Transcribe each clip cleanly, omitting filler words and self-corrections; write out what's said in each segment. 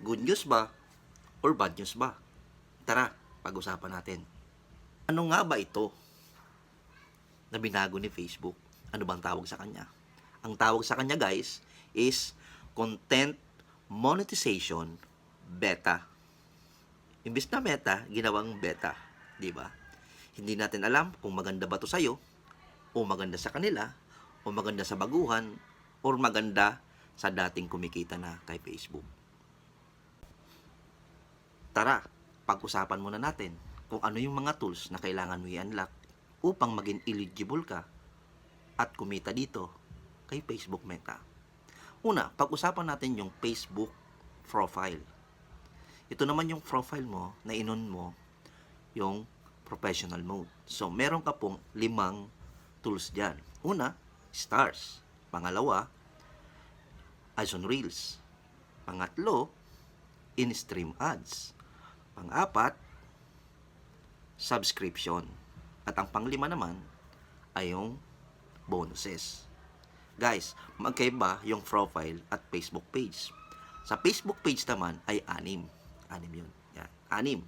Good news ba or bad news ba? Tara, pag-usapan natin. Ano nga ba ito na binago ni Facebook? Ano bang tawag sa kanya? Ang tawag sa kanya, guys, is Content Monetization Beta. Imbis na meta, ginawang beta. Di ba? Hindi natin alam kung maganda ba to sa'yo, o maganda sa kanila, o maganda sa baguhan, or maganda sa dating kumikita na kay Facebook. Tara, pag-usapan muna natin kung ano yung mga tools na kailangan mo i-unlock upang maging eligible ka at kumita dito kay Facebook Meta. Una, pag-usapan natin yung Facebook profile. Ito naman yung profile mo na inon mo yung professional mode. So, meron ka pong 5 tools dyan. Una, stars. Pangalawa, ads on reels. Pangatlo, in-stream ads. Pang-apat, subscription. At ang pang-5 naman ay yung bonuses. Guys, magkaiba yung profile at Facebook page. Sa Facebook page naman ay 6. 6 yun. Yan, 6.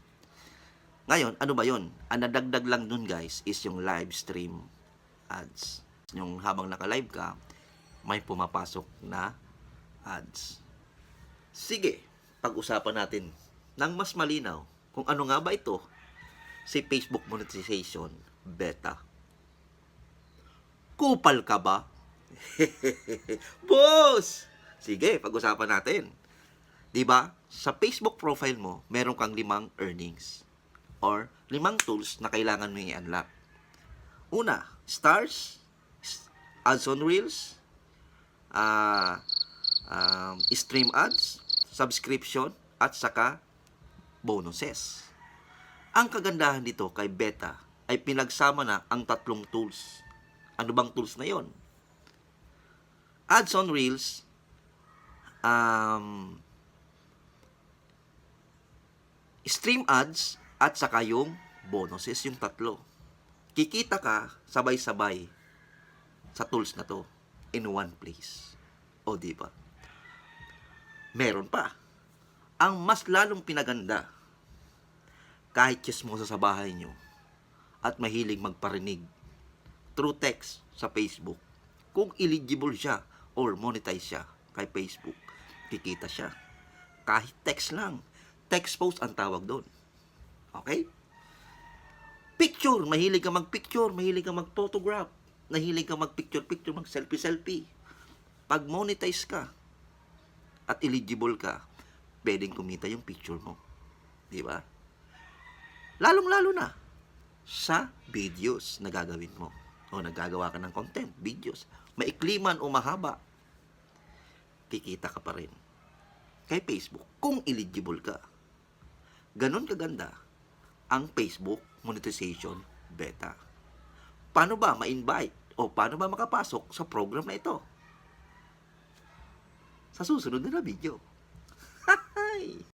Ngayon, ano ba yun? Ang nadagdag lang dun, guys, is yung live stream ads. Yung habang naka-live ka, may pumapasok na ads. Sige, pag-usapan natin ng mas malinaw kung ano nga ba ito si Facebook Monetization Beta. Kupal ka ba? Boss! Sige, pag-usapan natin. 'Di ba? Sa Facebook profile mo, meron kang 5 earnings or 5 tools na kailangan mo i-unlock. Una, stars, ads on reels, stream ads, subscription, at saka bonuses. Ang kagandahan dito kay Beta ay pinagsama na ang 3 tools. Ano bang tools na yon? Ads on reels, stream ads, at saka yung bonuses, yung 3. Kikita ka sabay-sabay sa tools na to in one place. O di ba? Meron pa. Ang mas lalong pinaganda, kahit chismosa sa bahay nyo at mahilig magparinig through text sa Facebook, kung eligible siya or monetize siya kay Facebook, kikita siya. Kahit text lang. Text post ang tawag doon. Okay? Picture. Mahilig ka mag-picture. Mahilig ka mag-photograph. Mahilig ka mag-picture-picture, mag-selfie-selfie. Pag monetize ka at eligible ka, pwedeng kumita yung picture mo. Di ba? Lalong-lalo na sa videos na gagawin mo. O nagagawa ka ng content, videos. Maikli man o mahaba, kikita ka pa rin kay Facebook kung eligible ka. Ganon kaganda ang Facebook Monetization Beta. Paano ba ma-invite o paano ba makapasok sa program na ito? Sa susunod na video.